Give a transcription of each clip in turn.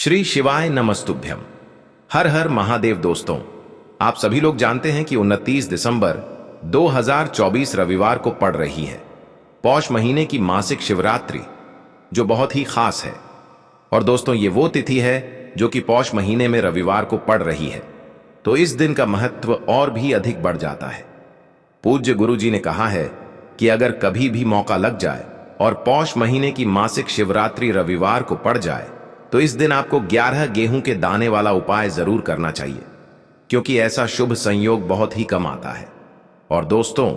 श्री शिवाय नमस्तुभ्यम। हर हर महादेव। दोस्तों, आप सभी लोग जानते हैं कि 29 दिसंबर 2024 रविवार को पड़ रही है पौष महीने की मासिक शिवरात्रि, जो बहुत ही खास है। और दोस्तों, ये वो तिथि है जो कि पौष महीने में रविवार को पड़ रही है, तो इस दिन का महत्व और भी अधिक बढ़ जाता है। पूज्य गुरु जी ने कहा है कि अगर कभी भी मौका लग जाए और पौष महीने की मासिक शिवरात्रि रविवार को पड़ जाए तो इस दिन आपको 11 गेहूं के दाने वाला उपाय जरूर करना चाहिए, क्योंकि ऐसा शुभ संयोग बहुत ही कम आता है। और दोस्तों,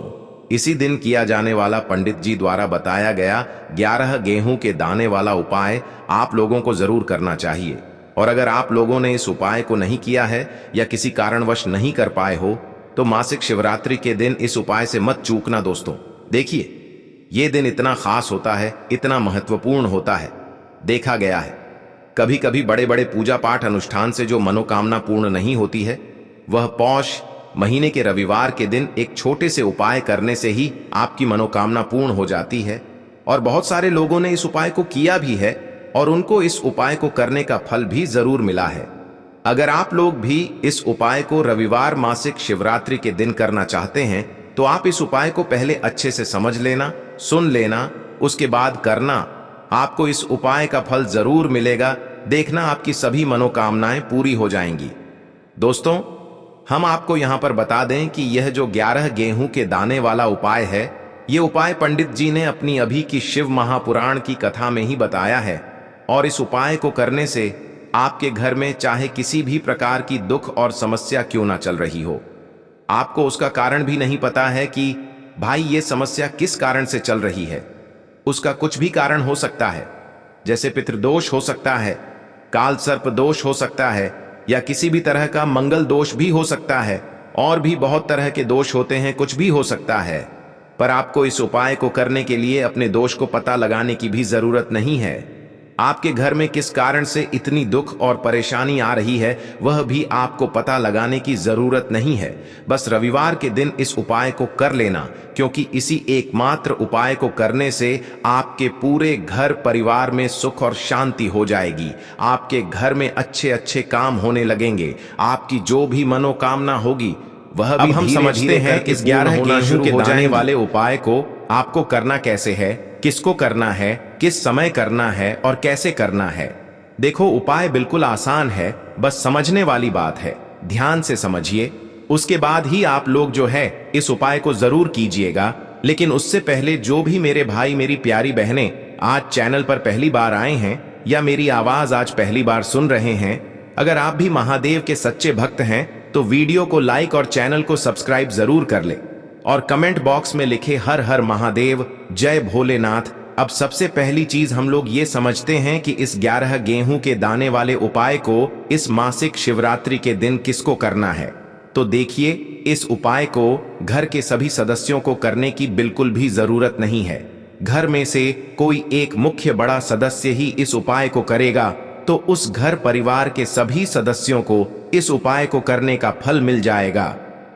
इसी दिन किया जाने वाला पंडित जी द्वारा बताया गया 11 गेहूं के दाने वाला उपाय आप लोगों को जरूर करना चाहिए। और अगर आप लोगों ने इस उपाय को नहीं किया है या किसी कारणवश नहीं कर पाए हो तो मासिक शिवरात्रि के दिन इस उपाय से मत चूकना। दोस्तों देखिए, ये दिन इतना खास होता है, इतना महत्वपूर्ण होता है। देखा गया है कभी कभी बड़े बड़े पूजा पाठ अनुष्ठान से जो मनोकामना पूर्ण नहीं होती है, वह पौष महीने के रविवार के दिन एक छोटे से उपाय करने से ही आपकी मनोकामना पूर्ण हो जाती है। और बहुत सारे लोगों ने इस उपाय को किया भी है और उनको इस उपाय को करने का फल भी जरूर मिला है। अगर आप लोग भी इस उपाय को रविवार मासिक शिवरात्रि के दिन करना चाहते हैं तो आप इस उपाय को पहले अच्छे से समझ लेना, सुन लेना, उसके बाद करना। आपको इस उपाय का फल जरूर मिलेगा। देखना, आपकी सभी मनोकामनाएं पूरी हो जाएंगी। दोस्तों, हम आपको यहां पर बता दें कि यह जो 11 गेहूं के दाने वाला उपाय है, यह उपाय पंडित जी ने अपनी अभी की शिव महापुराण की कथा में ही बताया है। और इस उपाय को करने से आपके घर में चाहे किसी भी प्रकार की दुख और समस्या क्यों ना चल रही हो, आपको उसका कारण भी नहीं पता है कि भाई ये समस्या किस कारण से चल रही है। उसका कुछ भी कारण हो सकता है, जैसे पितृदोष हो सकता है, काल सर्प दोष हो सकता है, या किसी भी तरह का मंगल दोष भी हो सकता है। और भी बहुत तरह के दोष होते हैं, कुछ भी हो सकता है। पर आपको इस उपाय को करने के लिए अपने दोष को पता लगाने की भी जरूरत नहीं है। आपके घर में किस कारण से इतनी दुख और परेशानी आ रही है, वह भी आपको पता लगाने की जरूरत नहीं है। बस रविवार के दिन इस उपाय को कर लेना, क्योंकि इसी एकमात्र उपाय को करने से आपके पूरे घर परिवार में सुख और शांति हो जाएगी। आपके घर में अच्छे अच्छे काम होने लगेंगे। आपकी जो भी मनोकामना होगी वह भी हम समझते हैं इस 11 गेहूं के दाने वाले उपाय को आपको करना कैसे है, किसको करना है, किस समय करना है और कैसे करना है। देखो, उपाय बिल्कुल आसान है, बस समझने वाली बात है। ध्यान से समझिए, उसके बाद ही आप लोग जो है इस उपाय को जरूर कीजिएगा। लेकिन उससे पहले जो भी मेरे भाई मेरी प्यारी बहनें आज चैनल पर पहली बार आए हैं या मेरी आवाज आज पहली बार सुन रहे हैं, अगर आप भी महादेव के सच्चे भक्त हैं तो वीडियो को लाइक और चैनल को सब्सक्राइब जरूर कर ले और कमेंट बॉक्स में लिखे हर हर महादेव, जय भोलेनाथ। अब सबसे पहली चीज हम लोग ये समझते हैं कि इस 11 गेहूं के दाने वाले उपाय को इस मासिक शिवरात्रि के दिन किसको करना है। तो देखिए, इस उपाय को घर के सभी सदस्यों को करने की बिल्कुल भी जरूरत नहीं है। घर में से कोई एक मुख्य बड़ा सदस्य ही इस उपाय को करेगा तो उस घर परिवार के सभी सदस्यों को इस उपाय को करने का फल मिल जाएगा।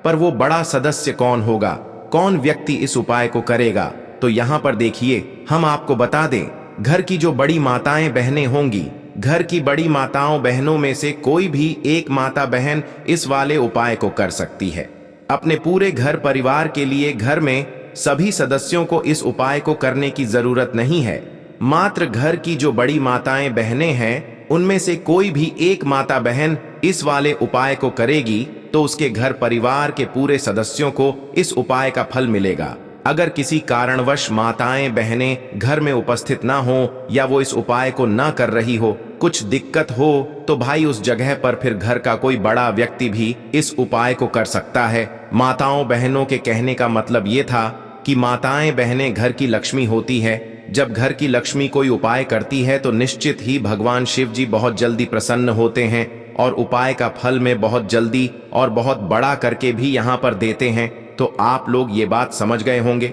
पर वो बड़ा सदस्य कौन होगा, कौन व्यक्ति इस उपाय को करेगा, तो यहाँ पर देखिए, हम आपको बता दें, घर की जो बड़ी माताएं बहनें होंगी, घर की बड़ी माताओं बहनों में से कोई भी एक माता बहन इस वाले उपाय को कर सकती है। अपने पूरे घर परिवार के लिए घर में सभी सदस्यों को इस उपाय को करने की जरूरत नहीं है। मात्र घर की जो बड़ी माताएं बहनें हैं, उनमें से कोई भी एक माता बहन इस वाले उपाय को करेगी तो उसके घर परिवार के पूरे सदस्यों को इस उपाय का फल मिलेगा। अगर किसी कारणवश माताएं बहनें घर में उपस्थित ना हो या वो इस उपाय को ना कर रही हो, कुछ दिक्कत हो, तो भाई उस जगह पर फिर घर का कोई बड़ा व्यक्ति भी इस उपाय को कर सकता है। माताओं बहनों के कहने का मतलब ये था कि माताएं बहनें घर की लक्ष्मी होती है। जब घर की लक्ष्मी कोई उपाय करती है तो निश्चित ही भगवान शिव जी बहुत जल्दी प्रसन्न होते हैं और उपाय का फल में बहुत जल्दी और बहुत बड़ा करके भी यहाँ पर देते हैं। तो आप लोग ये बात समझ गए होंगे।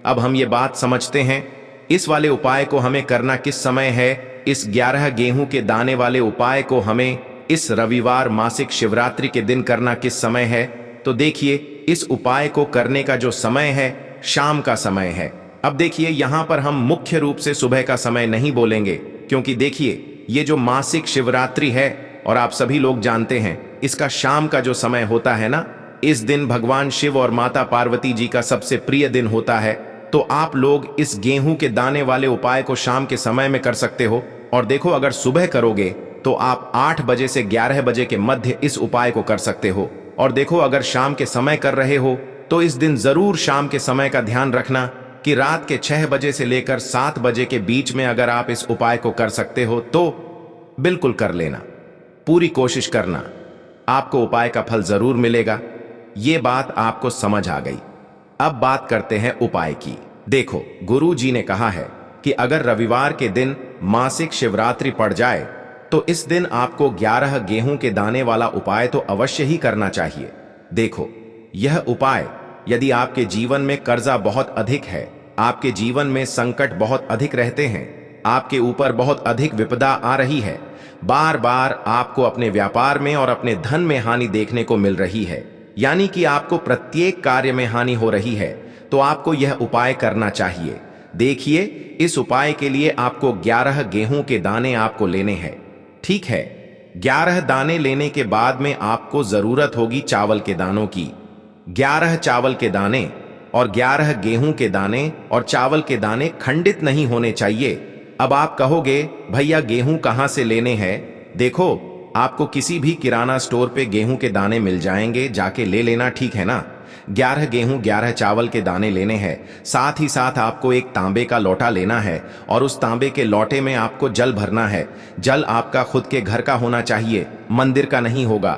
अब हम ये बात समझते हैं इस वाले उपाय को हमें करना किस समय है। इस 11 गेहूं के दाने वाले उपाय को हमें इस रविवार मासिक शिवरात्रि के दिन करना किस समय है। तो देखिए, इस उपाय को करने का जो समय है, शाम का समय है। अब देखिए, यहाँ पर हम मुख्य रूप से सुबह का समय नहीं बोलेंगे, क्योंकि देखिए, ये जो मासिक शिवरात्रि है, और आप सभी लोग जानते हैं इसका शाम का जो समय होता है ना, इस दिन भगवान शिव और माता पार्वती जी का सबसे प्रिय दिन होता है। तो आप लोग इस गेहूं के दाने वाले उपाय को शाम के समय में कर सकते हो। और देखो, अगर सुबह करोगे तो आप 8 बजे से 11 बजे के मध्य इस उपाय को कर सकते हो। और देखो, अगर शाम के समय कर रहे हो तो इस दिन जरूर शाम के समय का ध्यान रखना कि रात के 6 बजे से लेकर 7 बजे के बीच में अगर आप इस उपाय को कर सकते हो तो बिल्कुल कर लेना। पूरी कोशिश करना, आपको उपाय का फल जरूर मिलेगा। ये बात आपको समझ आ गई। अब बात करते हैं उपाय की। देखो, गुरु जी ने कहा है कि अगर रविवार के दिन मासिक शिवरात्रि पड़ जाए तो इस दिन आपको 11 गेहूं के दाने वाला उपाय तो अवश्य ही करना चाहिए। देखो, यह उपाय यदि आपके जीवन में कर्जा बहुत अधिक है, आपके जीवन में संकट बहुत अधिक रहते हैं, आपके ऊपर बहुत अधिक विपदा आ रही है, बार बार आपको अपने व्यापार में और अपने धन में हानि देखने को मिल रही है, यानी कि आपको प्रत्येक कार्य में हानि हो रही है, तो आपको यह उपाय करना चाहिए। देखिए, इस उपाय के लिए आपको 11 गेहूं के दाने आपको लेने हैं। ठीक है, 11 दाने लेने के बाद में आपको जरूरत होगी चावल के दानों की। 11 चावल के दाने और 11 गेहूं के दाने और चावल के दाने खंडित नहीं होने चाहिए। अब आप कहोगे, भैया गेहूं कहां से लेने हैं? देखो, आपको किसी भी किराना स्टोर पे गेहूं के दाने मिल जाएंगे, जाके ले लेना, ठीक है ना। 11 गेहूं 11 चावल के दाने लेने हैं। साथ ही साथ आपको एक तांबे का लोटा लेना है और उस तांबे के लोटे में आपको जल भरना है। जल आपका खुद के घर का होना चाहिए, मंदिर का नहीं होगा।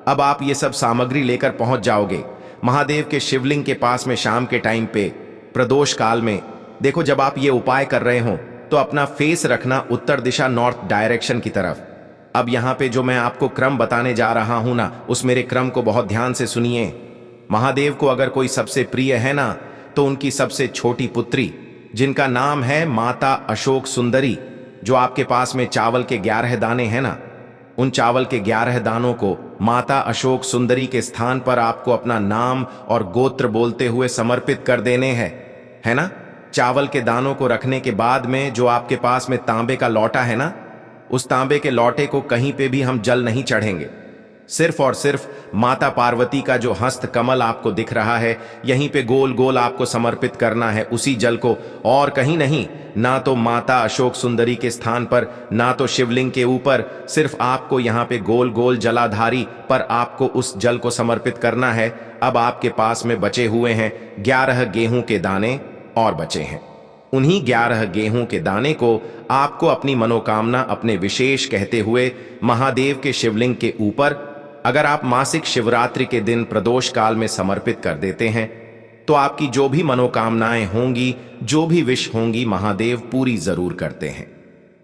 अब आप ये सब सामग्री लेकर पहुंच जाओगे महादेव के शिवलिंग के पास में शाम के टाइम पे प्रदोष काल में। देखो, जब आप ये उपाय कर रहे हो तो अपना फेस रखना उत्तर दिशा, नॉर्थ डायरेक्शन की तरफ। अब यहाँ पे जो मैं आपको क्रम बताने जा रहा हूं ना, उस मेरे क्रम को बहुत ध्यान से सुनिए। महादेव को अगर कोई सबसे प्रिय है ना, तो उनकी सबसे छोटी पुत्री, जिनका नाम है माता अशोक सुंदरी, जो आपके पास में चावल के 11 दाने हैं ना, उन चावल के 11 दानों को माता अशोक सुंदरी के स्थान पर आपको अपना नाम और गोत्र बोलते हुए समर्पित कर देने हैं, है ना। चावल के दानों को रखने के बाद में जो आपके पास में तांबे का लोटा है ना, उस तांबे के लोटे को कहीं पे भी हम जल नहीं चढ़ेंगे। सिर्फ और सिर्फ माता पार्वती का जो हस्त कमल आपको दिख रहा है, यहीं पे गोल गोल आपको समर्पित करना है उसी जल को, और कहीं नहीं। ना तो माता अशोक सुंदरी के स्थान पर, ना तो शिवलिंग के ऊपर, सिर्फ आपको यहाँ पे गोल गोल जलाधारी पर आपको उस जल को समर्पित करना है। अब आपके पास में बचे हुए हैं 11 गेहूं के दाने और बचे हैं। उन्हीं 11 गेहूं के दाने को आपको अपनी मनोकामना अपने विशेष कहते हुए महादेव के शिवलिंग के ऊपर, अगर आप मासिक शिवरात्रि के दिन प्रदोष काल में समर्पित कर देते हैं तो आपकी जो भी मनोकामनाएं होंगी, जो भी विश होंगी, महादेव पूरी जरूर करते हैं।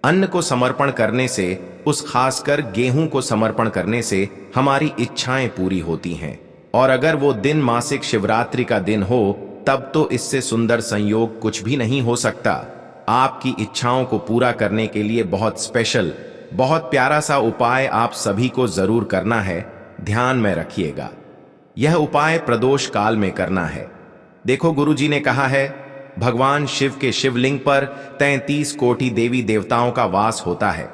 अन्न को समर्पण करने से, उस खासकर गेहूं को समर्पण करने से हमारी इच्छाएं पूरी होती हैं। और अगर वो दिन मासिक शिवरात्रि का दिन हो, तब तो इससे सुंदर संयोग कुछ भी नहीं हो सकता। आपकी इच्छाओं को पूरा करने के लिए बहुत स्पेशल, बहुत प्यारा सा उपाय आप सभी को जरूर करना है। ध्यान में रखिएगा, यह उपाय प्रदोष काल में करना है। देखो, गुरुजी ने कहा है, भगवान शिव के शिवलिंग पर 33 कोटि देवी देवताओं का वास होता है।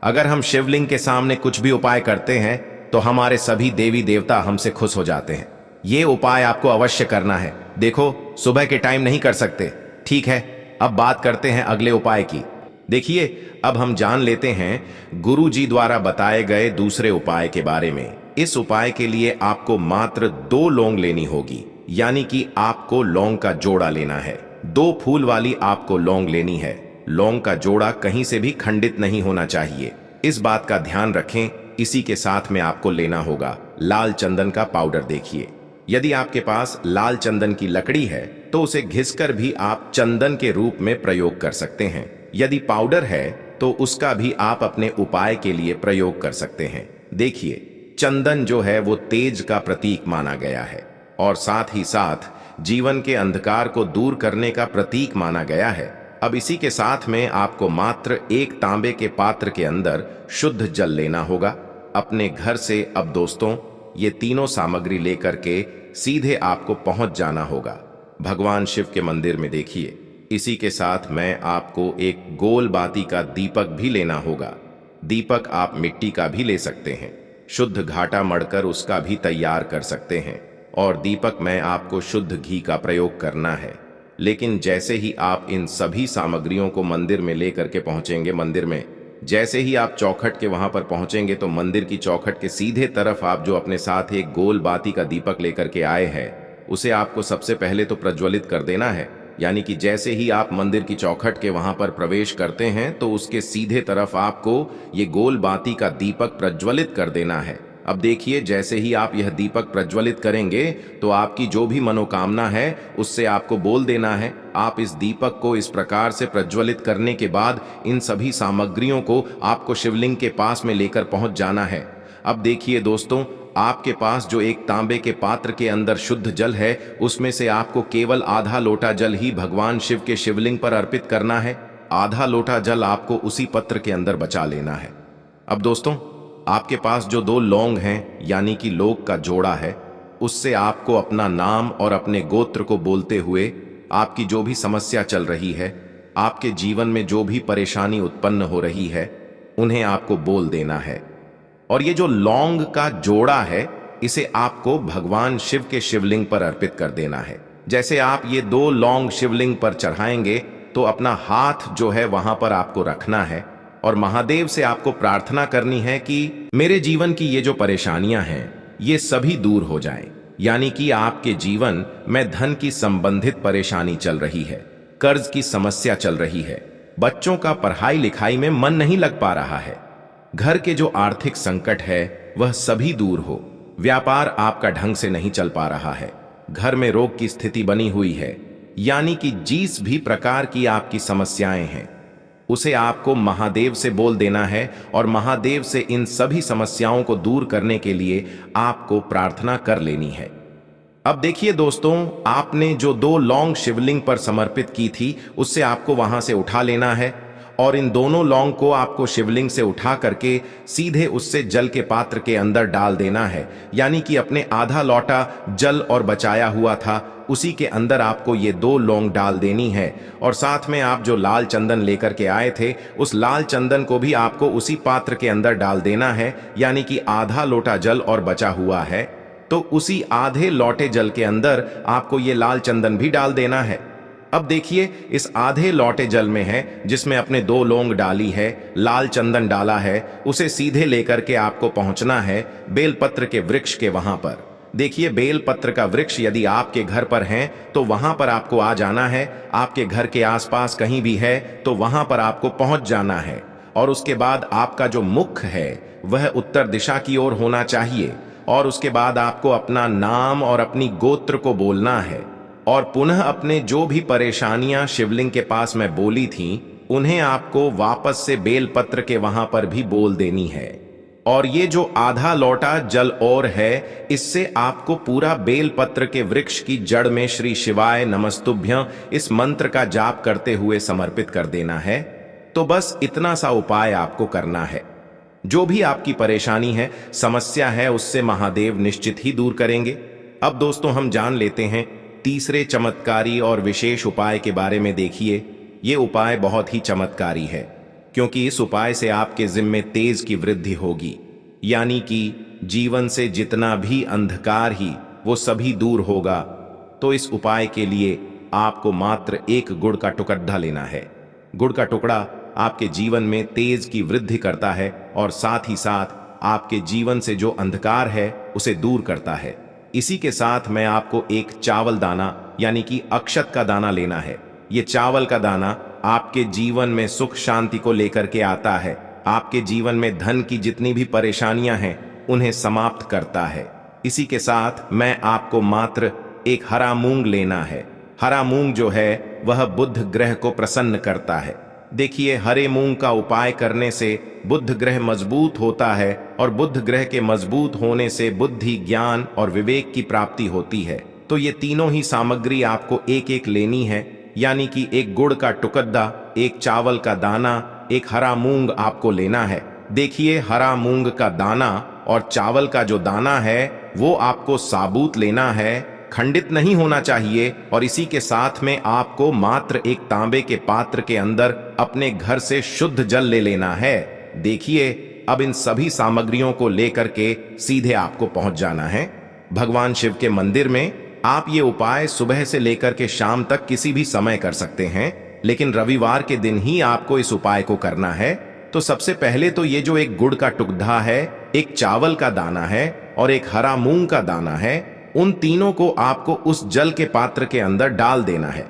अगर हम शिवलिंग के सामने कुछ भी उपाय करते हैं तो हमारे सभी देवी देवता हमसे खुश हो जाते हैं। ये उपाय आपको अवश्य करना है। देखो, सुबह के टाइम नहीं कर सकते, ठीक है। अब बात करते हैं अगले उपाय की। देखिए, अब हम जान लेते हैं गुरु जी द्वारा बताए गए दूसरे उपाय के बारे में। इस उपाय के लिए आपको मात्र 2 लौंग लेनी होगी, यानी कि आपको लौंग का जोड़ा लेना है। 2 फूल वाली आपको लौंग लेनी है। लौंग का जोड़ा कहीं से भी खंडित नहीं होना चाहिए, इस बात का ध्यान रखें। इसी के साथ में आपको लेना होगा लाल चंदन का पाउडर। देखिए, यदि आपके पास लाल चंदन की लकड़ी है तो उसे घिसकर भी आप चंदन के रूप में प्रयोग कर सकते हैं। यदि पाउडर है तो उसका भी आप अपने उपाय के लिए प्रयोग कर सकते हैं। देखिए, चंदन जो है वो तेज का प्रतीक माना गया है और साथ ही साथ जीवन के अंधकार को दूर करने का प्रतीक माना गया है। अब इसी के साथ में आपको मात्र एक तांबे के पात्र के अंदर शुद्ध जल लेना होगा अपने घर से। अब दोस्तों, ये तीनों सामग्री लेकर के सीधे आपको पहुंच जाना होगा भगवान शिव के मंदिर में। देखिए, इसी के साथ मैं आपको एक गोल बाती का दीपक भी लेना होगा। दीपक आप मिट्टी का भी ले सकते हैं, शुद्ध घाटा मढ़कर उसका भी तैयार कर सकते हैं। और दीपक में आपको शुद्ध घी का प्रयोग करना है। लेकिन जैसे ही आप इन सभी सामग्रियों को मंदिर में लेकर के पहुंचेंगे, मंदिर में जैसे ही आप चौखट के वहां पर पहुंचेंगे तो मंदिर की चौखट के सीधे तरफ आप जो अपने साथ एक गोल बाती का दीपक लेकर के आए हैं, उसे आपको सबसे पहले तो प्रज्वलित कर देना है। यानी कि जैसे ही आप मंदिर की चौखट के वहां पर प्रवेश करते हैं तो उसके सीधे तरफ आपको ये गोल बाती का दीपक प्रज्वलित कर देना है। अब देखिए, जैसे ही आप यह दीपक प्रज्वलित करेंगे तो आपकी जो भी मनोकामना है उससे आपको बोल देना है। आप इस दीपक को इस प्रकार से प्रज्वलित करने के बाद इन सभी सामग्रियों को आपको शिवलिंग के पास में लेकर पहुंच जाना है। अब देखिए दोस्तों, आपके पास जो एक तांबे के पात्र के अंदर शुद्ध जल है, उसमें से आपको केवल आधा लोटा जल ही भगवान शिव के शिवलिंग पर अर्पित करना है। आधा लोटा जल आपको उसी पत्र के अंदर बचा लेना है। अब दोस्तों, आपके पास जो 2 लौंग हैं, यानी कि लोग का जोड़ा है, उससे आपको अपना नाम और अपने गोत्र को बोलते हुए आपकी जो भी समस्या चल रही है, आपके जीवन में जो भी परेशानी उत्पन्न हो रही है, उन्हें आपको बोल देना है। और ये जो लौंग का जोड़ा है, इसे आपको भगवान शिव के शिवलिंग पर अर्पित कर देना है। जैसे आप ये 2 लौंग शिवलिंग पर चढ़ाएंगे तो अपना हाथ जो है वहां पर आपको रखना है और महादेव से आपको प्रार्थना करनी है कि मेरे जीवन की ये जो परेशानियां हैं, ये सभी दूर हो जाएं। यानी कि आपके जीवन में धन की संबंधित परेशानी चल रही है, कर्ज की समस्या चल रही है, बच्चों का पढ़ाई लिखाई में मन नहीं लग पा रहा है, घर के जो आर्थिक संकट है वह सभी दूर हो, व्यापार आपका ढंग से नहीं चल पा रहा है, घर में रोग की स्थिति बनी हुई है, यानी कि जिस भी प्रकार की आपकी समस्याएं हैं उसे आपको महादेव से बोल देना है और महादेव से इन सभी समस्याओं को दूर करने के लिए आपको प्रार्थना कर लेनी है। अब देखिए दोस्तों, आपने जो 2 लौंग शिवलिंग पर समर्पित की थी, उससे आपको वहां से उठा लेना है और इन दोनों लौंग को आपको शिवलिंग से उठा करके सीधे उससे जल के पात्र के अंदर डाल देना है। यानी कि अपने आधा लोटा जल और बचाया हुआ था, उसी के अंदर आपको ये 2 लौंग डाल देनी है। और साथ में आप जो लाल चंदन लेकर के आए थे, उस लाल चंदन को भी आपको उसी पात्र के अंदर डाल देना है। यानी कि आधा लोटा जल और बचा हुआ है तो उसी आधे लोटे जल के अंदर आपको ये लाल चंदन भी डाल देना है। अब देखिए, इस आधे लोटे जल में है जिसमें अपने 2 लौंग डाली है, लाल चंदन डाला है, उसे सीधे लेकर के आपको पहुंचना है बेलपत्र के वृक्ष के वहां पर। देखिए, बेलपत्र का वृक्ष यदि आपके घर पर है तो वहां पर आपको आ जाना है। आपके घर के आसपास कहीं भी है तो वहां पर आपको पहुंच जाना है। और उसके बाद आपका जो मुख है वह उत्तर दिशा की ओर होना चाहिए। और उसके बाद आपको अपना नाम और अपनी गोत्र को बोलना है और पुनः अपने जो भी परेशानियां शिवलिंग के पास में बोली थीं, उन्हें आपको वापस से बेलपत्र के वहां पर भी बोल देनी है। और ये जो आधा लोटा जल और है, इससे आपको पूरा बेलपत्र के वृक्ष की जड़ में श्री शिवाय नमस्तुभ्यं इस मंत्र का जाप करते हुए समर्पित कर देना है। तो बस इतना सा उपाय आपको करना है। जो भी आपकी परेशानी है, समस्या है, उससे महादेव निश्चित ही दूर करेंगे। अब दोस्तों, हम जान लेते हैं तीसरे चमत्कारी और विशेष उपाय के बारे में। देखिए, ये उपाय बहुत ही चमत्कारी है क्योंकि इस उपाय से आपके जिम्मे तेज की वृद्धि होगी। यानी कि जीवन से जितना भी अंधकार ही वो सभी दूर होगा। तो इस उपाय के लिए आपको मात्र 1 गुड़ का टुकड़ा लेना है। गुड़ का टुकड़ा आपके जीवन में तेज की वृद्धि करता है और साथ ही साथ आपके जीवन से जो अंधकार है उसे दूर करता है। इसी के साथ मैं आपको एक चावल दाना यानी कि अक्षत का दाना लेना है। ये चावल का दाना आपके जीवन में सुख शांति को लेकर के आता है। आपके जीवन में धन की जितनी भी परेशानियां हैं उन्हें समाप्त करता है। इसी के साथ मैं आपको मात्र एक हरा मूंग लेना है। हरा मूंग जो है वह बुध ग्रह को प्रसन्न करता है। देखिए, हरे मूंग का उपाय करने से बुध ग्रह मजबूत होता है और बुध ग्रह के मजबूत होने से बुद्धि, ज्ञान और विवेक की प्राप्ति होती है। तो ये तीनों ही सामग्री आपको एक एक लेनी है। यानी कि 1 गुड़ का टुकड़ा, 1 चावल का दाना, 1 हरा मूंग आपको लेना है। देखिए, हरा मूंग का दाना और चावल का जो दाना है वो आपको साबुत लेना है, खंडित नहीं होना चाहिए। और इसी के साथ में आपको मात्र एक तांबे के पात्र के अंदर अपने घर से शुद्ध जल ले लेना है। देखिए, अब इन सभी सामग्रियों को लेकर के सीधे आपको पहुंच जाना है भगवान शिव के मंदिर में। आप ये उपाय सुबह से लेकर के शाम तक किसी भी समय कर सकते हैं, लेकिन रविवार के दिन ही आपको इस उपाय को करना है। तो सबसे पहले तो ये जो एक गुड़ का टुकड़ा है, एक चावल का दाना है और एक हरा मूंग का दाना है, उन तीनों को आपको उस जल के पात्र के अंदर डाल देना है।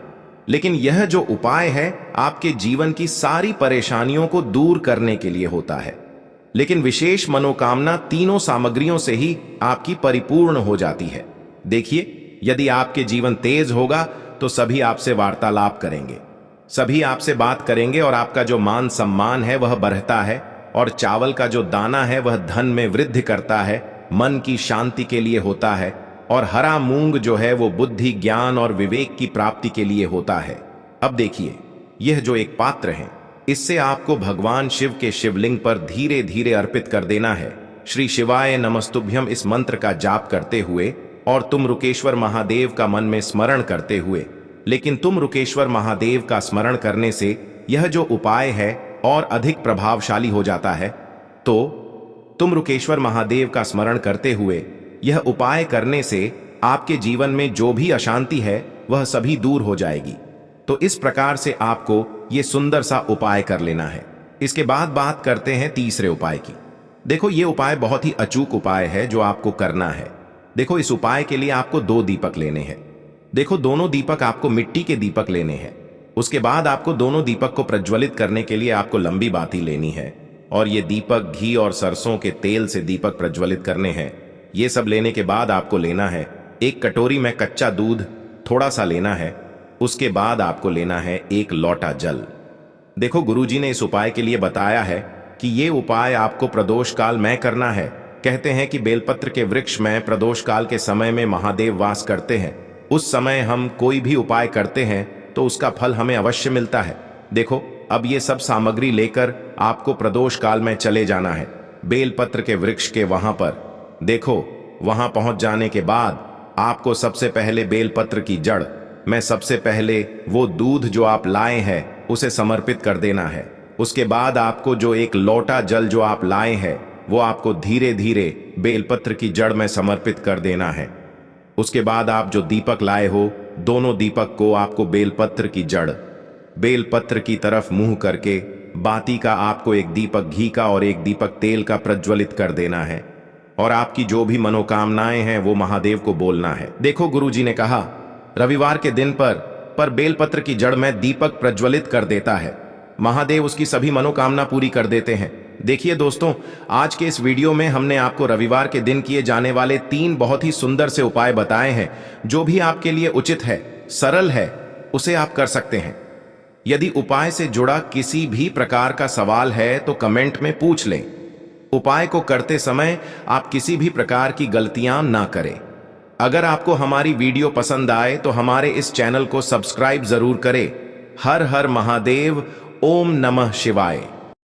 लेकिन यह जो उपाय है आपके जीवन की सारी परेशानियों को दूर करने के लिए होता है, लेकिन विशेष मनोकामना तीनों सामग्रियों से ही आपकी परिपूर्ण हो जाती है। देखिए, यदि आपके जीवन तेज होगा तो सभी आपसे वार्तालाप करेंगे, सभी आपसे बात करेंगे और आपका जो मान सम्मान है वह बढ़ता है। और चावल का जो दाना है वह धन में वृद्धि करता है, मन की शांति के लिए होता है। और हरा मूंग जो है वो बुद्धि, ज्ञान और विवेक की प्राप्ति के लिए होता है। अब देखिए, यह जो एक पात्र है, इससे आपको भगवान शिव के शिवलिंग पर धीरे धीरे अर्पित कर देना है। श्री शिवाय नमस्तुभ्यम इस मंत्र का जाप करते हुए और तुम रुकेश्वर महादेव का मन में स्मरण करते हुए। लेकिन तुम रुकेश्वर महादेव का स्मरण करने से यह जो उपाय है और अधिक प्रभावशाली हो जाता है। तो तुम रुकेश्वर महादेव का स्मरण करते हुए यह उपाय करने से आपके जीवन में जो भी अशांति है वह सभी दूर हो जाएगी। तो इस प्रकार से आपको यह सुंदर सा उपाय कर लेना है। इसके बाद बात करते हैं तीसरे उपाय की। देखो, ये उपाय बहुत ही अचूक उपाय है जो आपको करना है। देखो, इस उपाय के लिए आपको 2 दीपक लेने हैं। देखो, दोनों दीपक आपको मिट्टी के दीपक लेने हैं। उसके बाद आपको दोनों दीपक को प्रज्वलित करने के लिए आपको लंबी बाती लेनी है। और ये दीपक घी और सरसों के तेल से दीपक प्रज्वलित करने हैं। ये सब लेने के बाद आपको लेना है एक कटोरी में कच्चा दूध थोड़ा सा लेना है। उसके बाद आपको लेना है एक लोटा जल। देखो, गुरुजी ने इस उपाय के लिए बताया है कि ये उपाय आपको प्रदोष काल में करना है। कहते हैं कि बेलपत्र के वृक्ष में प्रदोष काल के समय में महादेव वास करते हैं। उस समय हम कोई भी उपाय करते हैं तो उसका फल हमें अवश्य मिलता है। देखो, अब ये सब सामग्री लेकर आपको प्रदोष काल में चले जाना है बेलपत्र के वृक्ष के वहां पर। देखो, वहां पहुंच जाने के बाद आपको सबसे पहले बेलपत्र की जड़ में सबसे पहले वो दूध जो आप लाए हैं उसे समर्पित कर देना है। उसके बाद आपको जो एक लोटा जल जो आप लाए हैं वो आपको धीरे धीरे बेलपत्र की जड़ में समर्पित कर देना है। उसके बाद आप जो दीपक लाए हो, दोनों दीपक को आपको बेलपत्र की जड़, बेलपत्र की तरफ मुंह करके बाती का आपको एक दीपक घी का और एक दीपक तेल का प्रज्वलित कर देना है। और आपकी जो भी मनोकामनाएं हैं वो महादेव को बोलना है। देखो, गुरुजी ने कहा रविवार के दिन पर बेलपत्र की जड़ में दीपक प्रज्वलित कर देता है, महादेव उसकी सभी मनोकामना पूरी कर देते हैं। देखिए दोस्तों, आज के इस वीडियो में हमने आपको रविवार के दिन किए जाने वाले 3 बहुत ही सुंदर से उपाय बताए हैं। जो भी आपके लिए उचित है, सरल है, उसे आप कर सकते हैं। यदि उपाय से जुड़ा किसी भी प्रकार का सवाल है तो कमेंट में पूछ लें। उपाय को करते समय आप किसी भी प्रकार की गलतियां ना करें। अगर आपको हमारी वीडियो पसंद आए तो हमारे इस चैनल को सब्सक्राइब जरूर करें। हर हर महादेव, ओम नमः शिवाय।